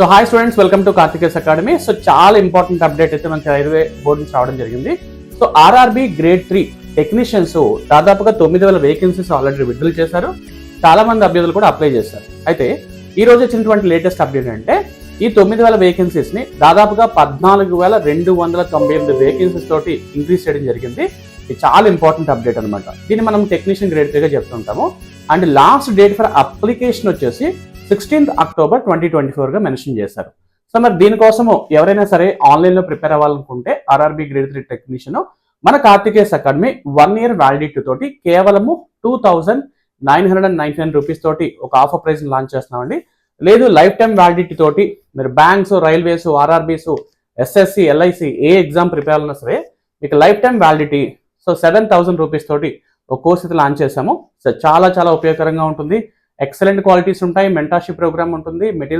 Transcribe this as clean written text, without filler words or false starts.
So hi students, welcome to Karthikeys academy. So చాలా important update అయితే మనకి రైల్వే బోర్డు నుంచి రావడం జరిగింది. సో ఆర్ఆర్బి గ్రేడ్ 3 టెక్నీషియన్స్ దాదాపుగా 9,000 వేకెన్సీస్ ఆల్రెడీ విడుదల చేశారు. చాలా మంది అభ్యర్థులు కూడా అప్లై చేశారు. అయితే ఈ రోజు వచ్చినటువంటి లేటెస్ట్ అప్డేట్ అంటే ఈ 9,000 వేకెన్సీస్ ని దాదాపుగా 14,298 వేకెన్సీస్ తోటి ఇంక్రీజ్ చేయడం జరిగింది. ఇది చాలా ఇంపార్టెంట్ అప్డేట్ అనమాట. దీన్ని మనం టెక్నీషియన్ గ్రేడ్ 3 గా చెప్తుంటాము. And last date for application వచ్చేసి 16th October 2024 గా మెన్షన్ చేశారు. సో మరి దీనికోసము ఎవరైనా సరే ఆన్లైన్ లో ప్రిపేర్ అవ్వాలనుకుంటే ఆర్ఆర్బి గ్రేడ్ 3 టెక్నీషియన్ మన కార్తికేస్ అకాడమీ 1 year వ్యాలిడిటీ తోటి కేవలము 2,999 రూపీస్ తోటి ఒక ఆఫర్ ప్రైస్ లాంచ్ చేస్తున్నామండి. లేదు లైఫ్ టైం వ్యాలిడిటీ తోటి మీరు banks, railways, RRBs, SSC, LIC ఏ ఎగ్జామ్ ప్రిపేర్ అవ్వాలన్నా సరే మీకు లైఫ్ టైం వ్యాలిడిటీ 7,000 రూపీస్ తోటి ఒక కోర్స్ అయితే లాంచ్ చేసాము. సో చాలా చాలా ఉపయోగకరంగా ఉంటుంది. ఎక్సలెంట్ క్వాలిటీస్ ఉంటాయి, మెంటర్షిప్ ప్రోగ్రామ్ ఉంటుంది, మెటీరియల్స్